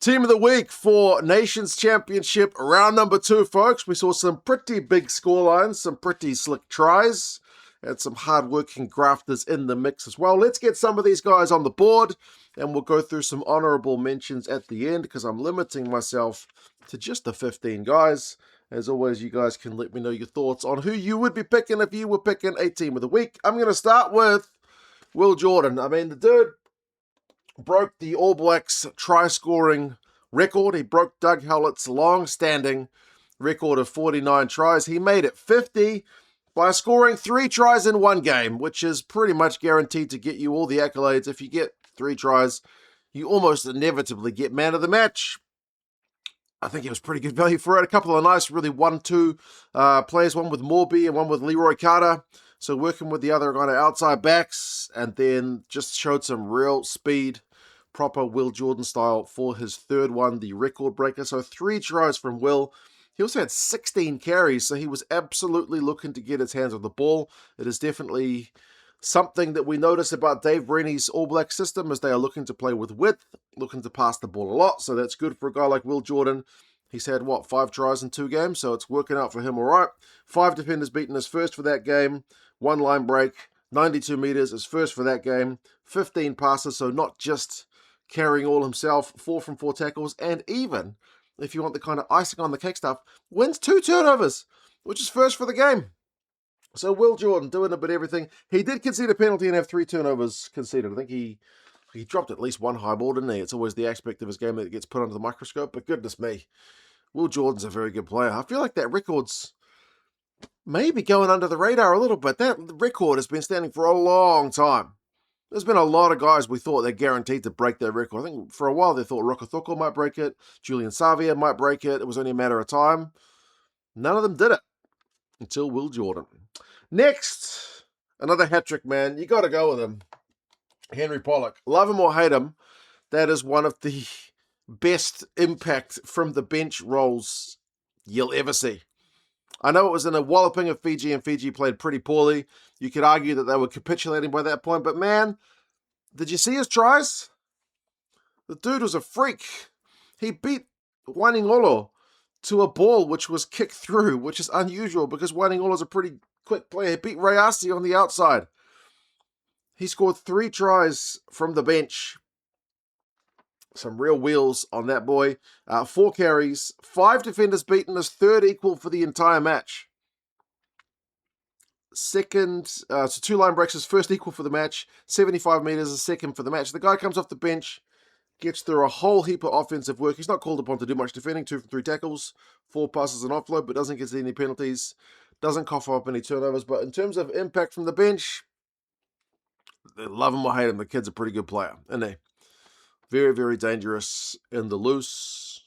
Team of the week for Nations Championship round number 2, folks. We saw some pretty big scorelines, some pretty slick tries, and some hard-working grafters in the mix as well. Let's get some of these guys on the board, and we'll go through some honorable mentions at the end because I'm limiting myself to just the 15 guys. As always, you guys can let me know your thoughts on who you would be picking if you were picking a team of the week. I'm going to start with Will Jordan. I mean, the dude broke the All Blacks try-scoring record. He broke Doug Howlett's long-standing record of 49 tries. He made it 50 by scoring 3 tries in one game, which is pretty much guaranteed to get you all the accolades. If you get 3 tries, you almost inevitably get man of the match. I think it was pretty good value for it. A couple of nice, really 1-2 players, one with Morby and one with Leroy Carter. So working with the other kind of outside backs, and then just showed some real speed, proper Will Jordan style for his third one, the record breaker. So 3 tries from Will. He also had 16 carries, so he was absolutely looking to get his hands on the ball. It is definitely something that we notice about Dave Brennie's All Black system, as they are looking to play with width, looking to pass the ball a lot. So that's good for a guy like Will Jordan. He's had, 5 tries in 2 games, so it's working out for him all right. 5 defenders beaten his first for that game. 1 line break, 92 meters, his first for that game. 15 passes, so not just carrying all himself. 4 from 4 tackles, and even, if you want the kind of icing on the cake stuff, wins 2 turnovers, which is first for the game. So Will Jordan doing a bit of everything. He did concede a penalty and have 3 turnovers conceded. I think he dropped at least 1 high ball, didn't he? It's always the aspect of his game that gets put under the microscope, but goodness me, Will Jordan's a very good player. I feel like that record's maybe going under the radar a little bit. That record has been standing for a long time. There's been a lot of guys we thought they're guaranteed to break that record. I think for a while they thought Rokotoko might break it, Julian Savia might break it. It was only a matter of time. None of them did it until Will Jordan. Next, another hat-trick, man. You got to go with him. Henry Pollock. Love him or hate him, that is one of the best impact from the bench roles you'll ever see. I know it was in a walloping of Fiji, and Fiji played pretty poorly. You could argue that they were capitulating by that point, but man, did you see his tries? The dude was a freak. He beat Wainingolo to a ball which was kicked through, which is unusual because Wainingolo is a pretty quick player. He beat Rayasi on the outside. He scored 3 tries from the bench. Some real wheels on that boy. 4 carries, 5 defenders beaten, his third equal for the entire match. Second, so 2 line breaks, his first equal for the match. 75 meters, his second for the match. The guy comes off the bench, gets through a whole heap of offensive work. He's not called upon to do much defending. 2 from 3 tackles, 4 passes and offload, but doesn't get any penalties. Doesn't cough up any turnovers. But in terms of impact from the bench, they love him or hate him. The kid's a pretty good player, isn't he? Very, very dangerous in the loose.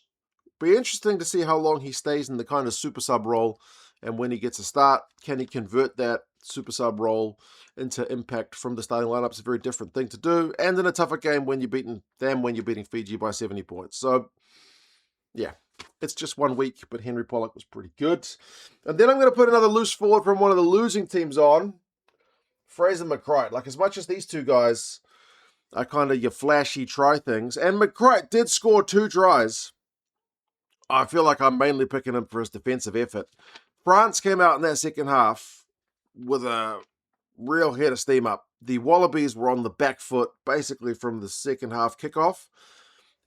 Be interesting to see how long he stays in the kind of super sub role, and when he gets a start, can he convert that super sub role into impact from the starting lineup? It's a very different thing to do, and in a tougher game when you're beating Fiji by 70 points. So, yeah, it's just 1 week, but Henry Pollock was pretty good. And then I'm going to put another loose forward from one of the losing teams on, Fraser McCright. Like, as much as these 2 guys are kind of your flashy try things, and McCright did score 2 tries, I feel like I'm mainly picking him for his defensive effort. France came out in that second half with a real head of steam up. The Wallabies were on the back foot basically from the second half kickoff.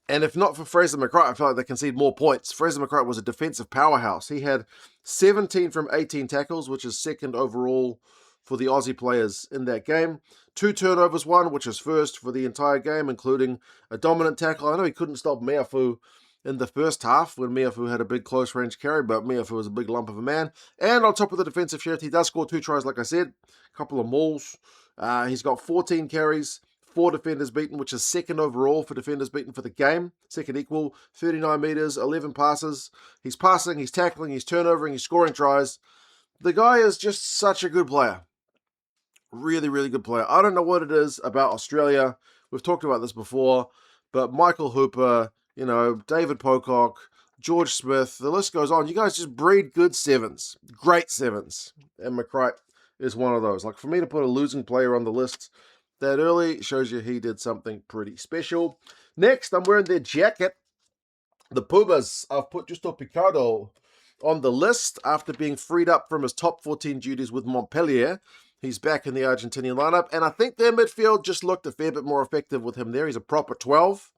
And if not for Fraser McCright, I feel like they concede more points. Fraser McCright was a defensive powerhouse. He had 17 from 18 tackles, which is second overall for the Aussie players in that game. 2 turnovers, 1, which is first for the entire game, including a dominant tackle. I know he couldn't stop Meafu in the first half when Meafu had a big close-range carry, but Meafu was a big lump of a man. And on top of the defensive shift, he does score 2 tries, like I said, a couple of mauls. He's got 14 carries, 4 defenders beaten, which is second overall for defenders beaten for the game. Second equal, 39 meters, 11 passes. He's passing, he's tackling, he's turnovering, he's scoring tries. The guy is just such a good player. Really, really good player. I don't know what it is about Australia. We've talked about this before, but Michael Hooper, David Pocock, George Smith, the list goes on. You guys just breed good 7s, great 7s, and McCright is one of those. Like, for me to put a losing player on the list that early shows you he did something pretty special. Next, I'm wearing their jacket. The Pumas have put Justo Picado on the list after being freed up from his top 14 duties with Montpellier. He's back in the Argentinian lineup, and I think their midfield just looked a fair bit more effective with him there. He's a proper 12.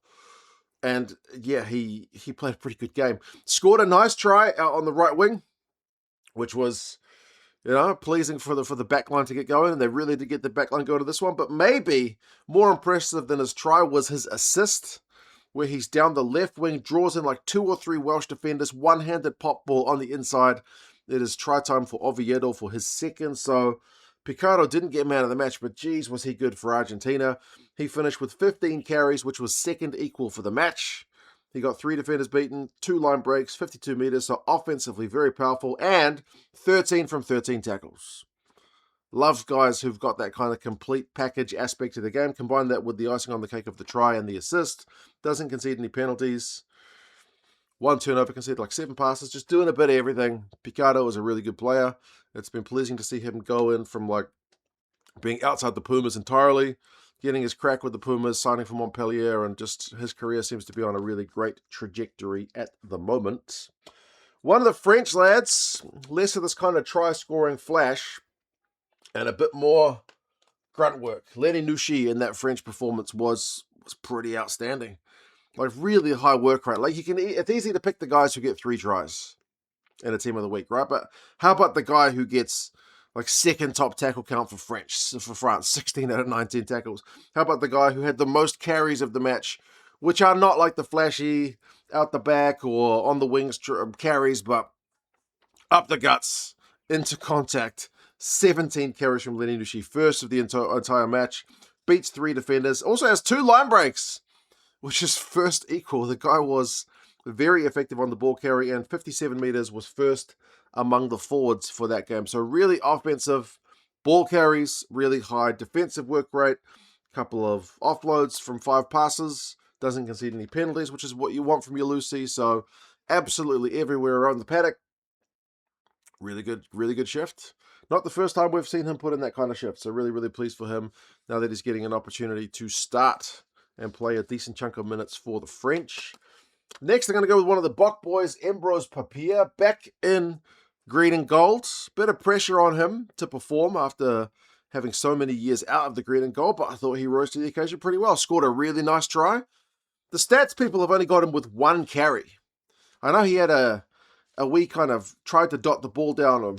And yeah, he played a pretty good game. Scored a nice try out on the right wing, which was, pleasing for the backline to get going. And they really did get the backline going to this one. But maybe more impressive than his try was his assist, where he's down the left wing, draws in like 2 or 3 Welsh defenders, one-handed pop ball on the inside. It is try time for Oviedo for his second. So Picado didn't get man of the match, but geez, was he good for Argentina. He finished with 15 carries, which was second equal for the match. He got 3 defenders beaten, 2 line breaks, 52 meters, so offensively very powerful, and 13 from 13 tackles. Love guys who've got that kind of complete package aspect to the game. Combine that with the icing on the cake of the try and the assist. Doesn't concede any penalties. 1 turnover, conceded like 7 passes, just doing a bit of everything. Picado is a really good player. It's been pleasing to see him go in from like being outside the Pumas entirely, getting his crack with the Pumas, signing for Montpellier, and just his career seems to be on a really great trajectory at the moment. One of the French lads, less of this kind of try-scoring flash and a bit more grunt work. Lenny Nushi in that French performance was pretty outstanding. Like really high work rate. Like it's easy to pick the guys who get 3 tries in a team of the week, right? But how about the guy who gets like second top tackle count for France, 16 out of 19 tackles? How about the guy who had the most carries of the match, which are not like the flashy out the back or on the wings carries, but up the guts, into contact. 17 carries from Lenny Nushi, first of the entire match. Beats 3 defenders. Also has 2 line breaks, which is first equal. The guy was very effective on the ball carry, and 57 meters was first among the forwards for that game. So really offensive ball carries, really high defensive work rate, couple of offloads from 5 passes, doesn't concede any penalties, which is what you want from your Lucy. So absolutely everywhere around the paddock. Really good shift. Not the first time we've seen him put in that kind of shift. So really, really pleased for him now that he's getting an opportunity to start and play a decent chunk of minutes for the French. Next, I'm going to go with one of the Bok boys, Ambrose Papier, back in green and gold. Bit of pressure on him to perform after having so many years out of the green and gold, but I thought he rose to the occasion pretty well. Scored a really nice try. The stats people have only got him with 1 carry. I know he had a wee kind of tried to dot the ball down on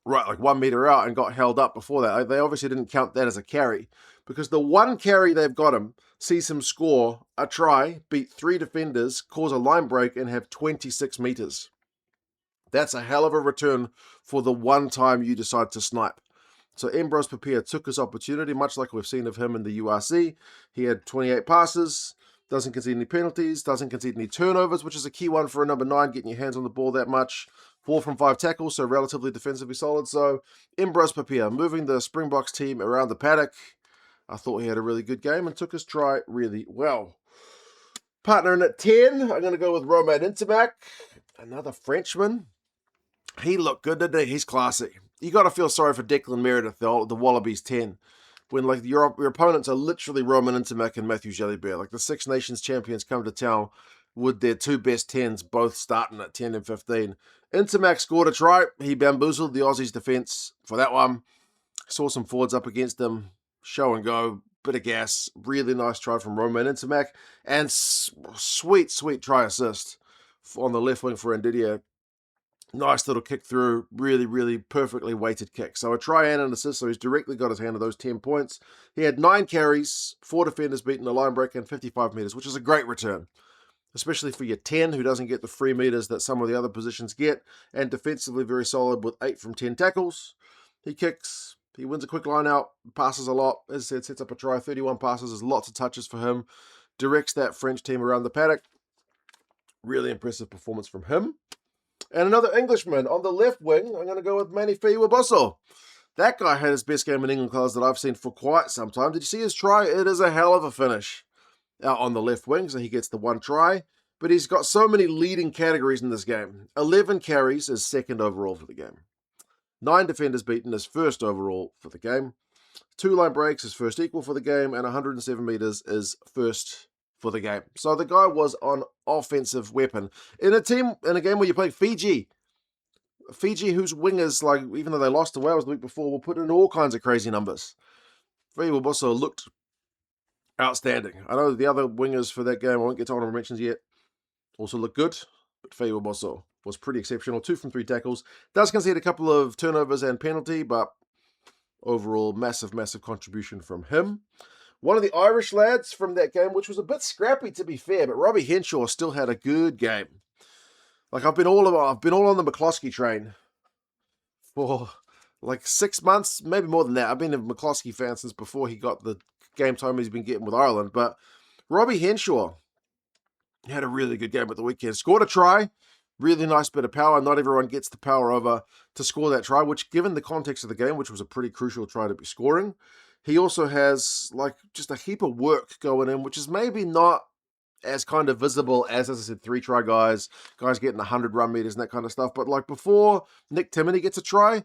right like 1 meter out and got held up before that. They obviously didn't count that as a carry, because the 1 carry they've got him sees him score a try, beat 3 defenders, cause a line break, and have 26 meters. That's a hell of a return for the one time you decide to snipe. So Ambrose Papier took his opportunity, much like we've seen of him in the URC. He had 28 passes, doesn't concede any penalties, doesn't concede any turnovers, which is a key one for a number 9, getting your hands on the ball that much. 4 from 5 tackles, so relatively defensively solid. So Ambrose Papier moving the Springboks team around the paddock. I thought he had a really good game and took his try really well. Partnering at 10, I'm going to go with Romain Ntamack, another Frenchman. He looked good today. He's classy. You got to feel sorry for Declan Meredith, the Wallabies 10, when like your opponents are literally Romain Ntamack and Matthew Jalibert. Like the Six Nations champions come to town with their 2 best 10s, both starting at 10 and 15. Ntamack scored a try. He bamboozled the Aussies' defence for that one. Saw some forwards up against them. Show and go. Bit of gas. Really nice try from Romain Ntamack. And sweet try assist on the left wing for Ndidia. Nice little kick through. Really perfectly weighted kick. So a try and an assist. So he's directly got his hand on those 10 points. He had 9 carries, 4 defenders beaten, a line break, and 55 meters, which is a great return, especially for your 10 who doesn't get the free meters that some of the other positions get, and defensively very solid with 8 from 10 tackles. He kicks, he wins a quick line out, passes a lot, as I said, sets up a try, 31 passes, there's lots of touches for him, directs that French team around the paddock. Really impressive performance from him. And another Englishman on the left wing, I'm going to go with Manifi Waboso. That guy had his best game in England colours that I've seen for quite some time. Did you see his try? It is a hell of a finish out on the left wing, so he gets the 1 try. But he's got so many leading categories in this game. 11 carries is second overall for the game. 9 defenders beaten is first overall for the game. 2 line breaks is first equal for the game, and 107 meters is first for the game. So the guy was on offensive weapon. In a game where you play Fiji, whose wingers, like, even though they lost to Wales the week before, were put in all kinds of crazy numbers. Fiji also looked outstanding. I know the other wingers for that game, I won't get to honorable mentions yet, also look good, but Fiji also was pretty exceptional. 2 from 3 tackles. Does concede a couple of turnovers and penalty, but overall, massive, massive contribution from him. One of the Irish lads from that game, which was a bit scrappy to be fair, but Robbie Henshaw still had a good game. Like, I've been all on the McCloskey train for like 6 months, maybe more than that. I've been a McCloskey fan since before he got the game time he's been getting with Ireland. But Robbie Henshaw had a really good game at the weekend. Scored a try, really nice bit of power. Not everyone gets the power over to score that try, which, given the context of the game, which was a pretty crucial try to be scoring, he also has like just a heap of work going in, which is maybe not as kind of visible as I said, 3 try guys getting 100 run meters and that kind of stuff. But like before Nick Timoney gets a try,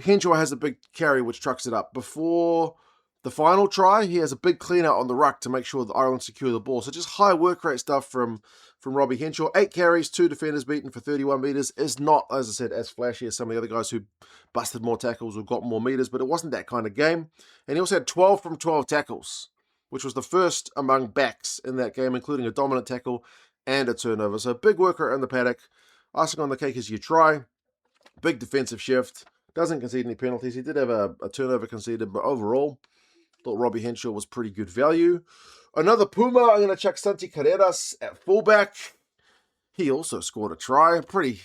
Henshaw has a big carry which trucks it up. Before the final try, he has a big clean out on the ruck to make sure that Ireland secure the ball. So just high work rate stuff from Robbie Henshaw. 8 carries, 2 defenders beaten for 31 meters is not, as I said, as flashy as some of the other guys who busted more tackles or got more meters, but it wasn't that kind of game. And he also had 12 from 12 tackles, which was the first among backs in that game, including a dominant tackle and a turnover. So big worker in the paddock. Icing on the cake is you try. Big defensive shift. Doesn't concede any penalties. He did have a turnover conceded, but overall, thought Robbie Henshaw was pretty good value. Another Puma, I'm going to chuck Santi Carreras at fullback. He also scored a try. Pretty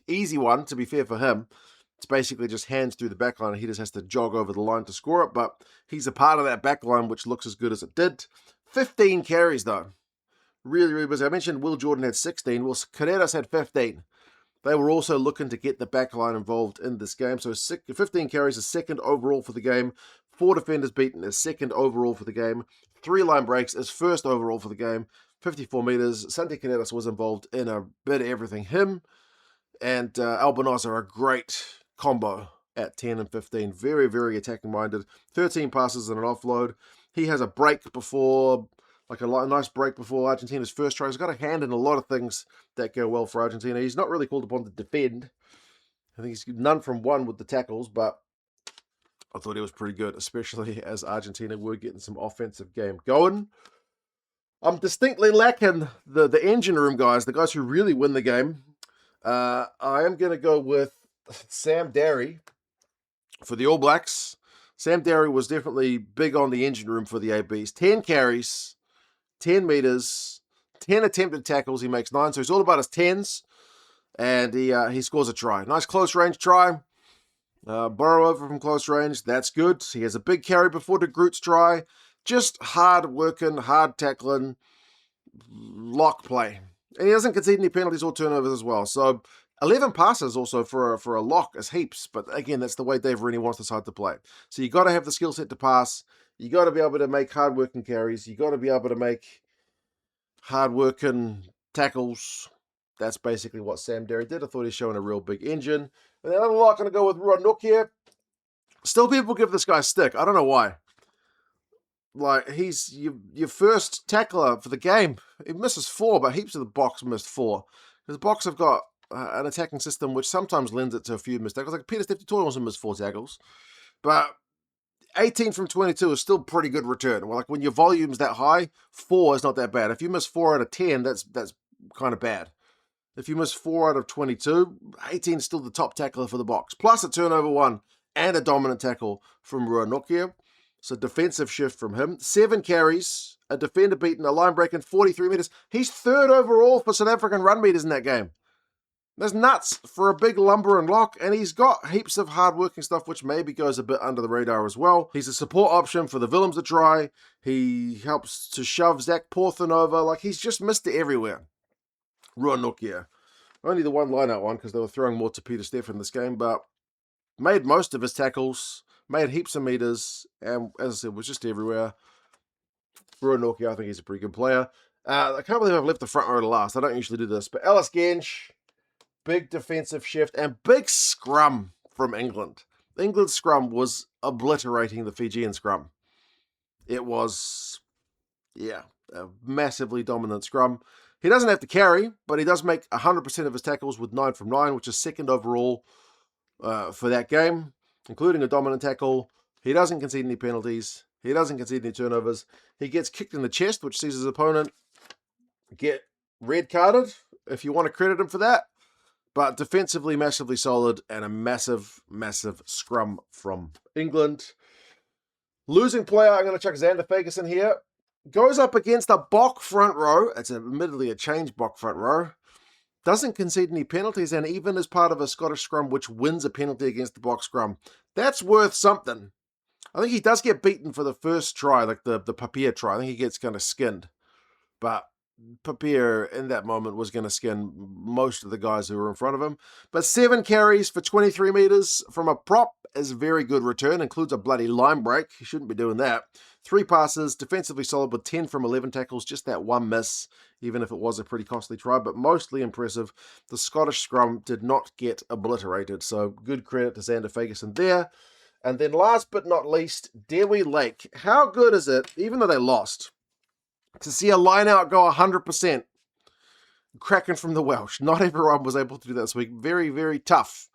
easy one, to be fair for him. It's basically just hands through the backline, and he just has to jog over the line to score it, but he's a part of that backline, which looks as good as it did. 15 carries, though. Really, really busy. I mentioned Will Jordan had 16. Well, Carreras had 15. They were also looking to get the backline involved in this game. So 15 carries is second overall for the game. 4 defenders beaten is second overall for the game. 3 line breaks is first overall for the game. 54 meters. Santi Carreras was involved in a bit of everything. Him and Albanoz are a great combo at 10 and 15. Very, very attacking minded. 13 passes and an offload. He has a break before, like a nice break before Argentina's first try. He's got a hand in a lot of things that go well for Argentina. He's not really called upon to defend. I think he's none from 1 with the tackles, but I thought he was pretty good, especially as Argentina were getting some offensive game going. I'm distinctly lacking the engine room guys, the guys who really win the game. I am going to go with Sam Darry for the All Blacks. Sam Darry was definitely big on the engine room for the ABs. 10 carries, 10 meters, 10 attempted tackles. He makes 9, so he's all about his 10s. And he scores a try. Nice close range try. Burrow over from close range. That's good. He has a big carry before De Groot's try. Just hard working, hard tackling, lock play. And he doesn't concede any penalties or turnovers as well. So 11 passes also for a lock is heaps. But again, that's the way Dave Rennie wants the side to play. So you got to have the skill set to pass. You got to be able to make hard working carries. You got to be able to make hard working tackles. That's basically what Sam Darry did. I thought he's showing a real big engine. And then I'm not going to go with Ruan here. Still, people give this guy stick. I don't know why. Like, he's your first tackler for the game. He misses 4, but heaps of the Boks missed 4. Because the Boks have got an attacking system which sometimes lends it to a few missed tackles. Like, Peter Steph-Tutoy also missed 4 tackles. But 18 from 22 is still pretty good return. Well, like, when your volume's that high, 4 is not that bad. If you miss 4 out of 10, that's kind of bad. If you miss 4 out of 22, 18 is still the top tackler for the Boks. Plus a turnover 1 and a dominant tackle from Ruanokia. So defensive shift from him. 7 carries, a defender beaten, a line break in 43 meters. He's 3rd overall for South African run meters in that game. That's nuts for a big lumber and lock, and he's got heaps of hard-working stuff, which maybe goes a bit under the radar as well. He's a support option for the Willems to try. He helps to shove Zach Porthen over. Like, he's just missed it everywhere. Ruanokia. Only the one line-out one, because they were throwing more to Peter Steph in this game, but made most of his tackles, made heaps of meters, and as I said, was just everywhere. Ruanokia, I think he's a pretty good player. I can't believe I've left the front row to last. I don't usually do this, but Ellis Gensch, big defensive shift, and big scrum from England. England's scrum was obliterating the Fijian scrum. It was, yeah, a massively dominant scrum. He doesn't have to carry, but he does make 100% of his tackles with 9 from 9, which is second overall for that game, including a dominant tackle. He doesn't concede any penalties. He doesn't concede any turnovers. He gets kicked in the chest, which sees his opponent get red carded, if you want to credit him for that. But defensively, massively solid, and a massive, massive scrum from England. Losing player, I'm going to chuck Xander Ferguson here. Goes up against a Bok front row. It's admittedly a changed Bok front row. Doesn't concede any penalties, and even as part of a Scottish scrum, which wins a penalty against the Bok scrum. That's worth something. I think he does get beaten for the first try, like the Papier try. I think he gets kind of skinned. But Papier, in that moment, was going to skin most of the guys who were in front of him. But 7 carries for 23 meters from a prop is a very good return. Includes a bloody line break. He shouldn't be doing that. 3 passes, defensively solid with 10 from 11 tackles. Just that one miss, even if it was a pretty costly try, but mostly impressive. The Scottish scrum did not get obliterated. So good credit to Xander Ferguson there. And then last but not least, Dewi Lake. How good is it, even though they lost, to see a line out go 100%, cracking from the Welsh? Not everyone was able to do that this week. Very, very tough.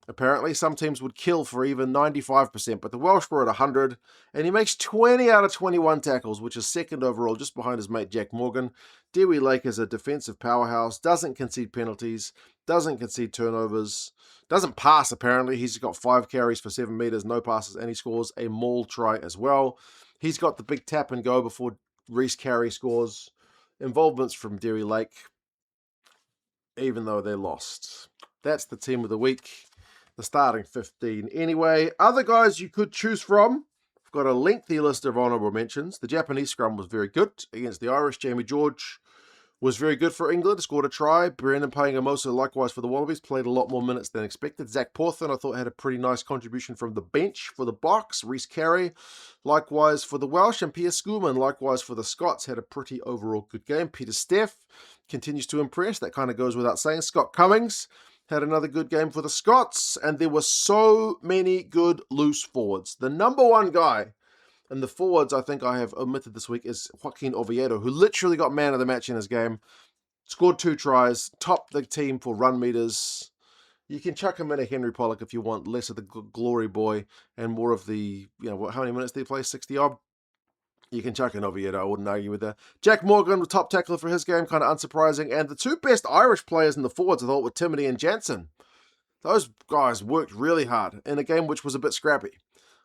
Apparently, some teams would kill for even 95%, but the Welsh were at 100, and he makes 20 out of 21 tackles, which is second overall, just behind his mate Jack Morgan. Dewi Lake is a defensive powerhouse, doesn't concede penalties, doesn't concede turnovers, doesn't pass, apparently. He's got 5 carries for 7 meters, no passes, and he scores a maul try as well. He's got the big tap and go before Reece Carey scores. Involvements from Dewi Lake, even though they lost. That's the team of the week. The starting 15 anyway. Other guys you could choose from. I've got a lengthy list of honourable mentions. The Japanese scrum was very good against the Irish. Jamie George was very good for England. Scored a try. Brendan Paenga-Amosa, likewise for the Wallabies, played a lot more minutes than expected. Zach Porthen, I thought, had a pretty nice contribution from the bench for the Boks. Reece Carey, likewise for the Welsh. And Pierre Schoolman, likewise for the Scots, had a pretty overall good game. Peter Steff continues to impress. That kind of goes without saying. Scott Cummings had another good game for the Scots, and there were so many good loose forwards. The number one guy in the forwards I think I have omitted this week is Joaquin Oviedo, who literally got man of the match in his game. Scored 2 tries, topped the team for run meters. You can chuck him in a Henry Pollock if you want, less of the glory boy and more of the, how many minutes did he play? 60 odd? You can chuck in Oviedo, I wouldn't argue with that. Jack Morgan, the top tackler for his game, kind of unsurprising. And the 2 best Irish players in the forwards, I thought, were Timothy and Jansen. Those guys worked really hard in a game which was a bit scrappy.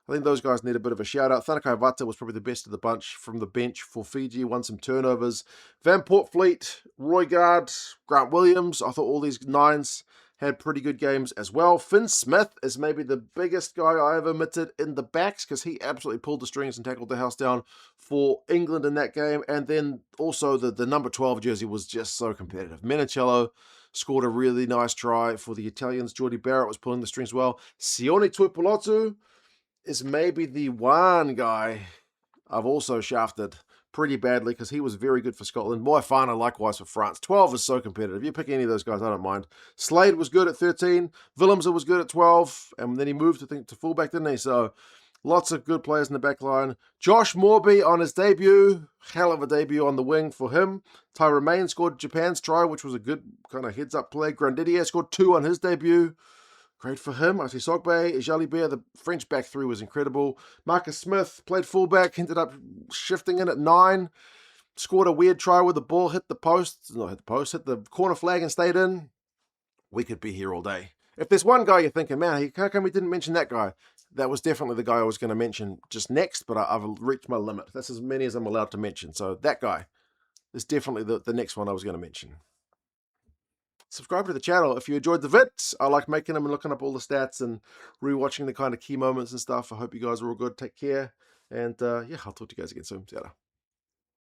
I think those guys need a bit of a shout-out. Thanakai Vata was probably the best of the bunch from the bench for Fiji, won some turnovers. Van Portfleet, Roygaard, Grant Williams, I thought all these 9s had pretty good games as well. Finn Smith is maybe the biggest guy I have omitted in the backs because he absolutely pulled the strings and tackled the house down for England in that game. And then also the number 12 jersey was just so competitive. Menicello scored a really nice try for the Italians. Jordy Barrett was pulling the strings well. Sione Tuipulotu is maybe the one guy I've also shafted pretty badly because he was very good for Scotland. Moefana, likewise for France. 12 is so competitive. You pick any of those guys, I don't mind. Slade was good at 13. Willemse was good at 12. And then he moved, I think, to fullback, didn't he? So lots of good players in the back line. Josh Morby on his debut. Hell of a debut on the wing for him. Ty Remain scored Japan's try, which was a good kind of heads-up play. Grandidier scored 2 on his debut. Great for him. Ati Sogbe, Jalibert, the French back 3 was incredible. Marcus Smith played fullback, ended up shifting in at 9. Scored a weird try with the ball, hit the corner flag and stayed in. We could be here all day. If there's one guy you're thinking, man, how come we didn't mention that guy? That was definitely the guy I was going to mention just next, but I've reached my limit. That's as many as I'm allowed to mention. So that guy is definitely the next one I was going to mention. Subscribe to the channel if you enjoyed the vids. I like making them and looking up all the stats and rewatching the kind of key moments and stuff. I hope you guys are all good. Take care. And yeah, I'll talk to you guys again soon. See ya.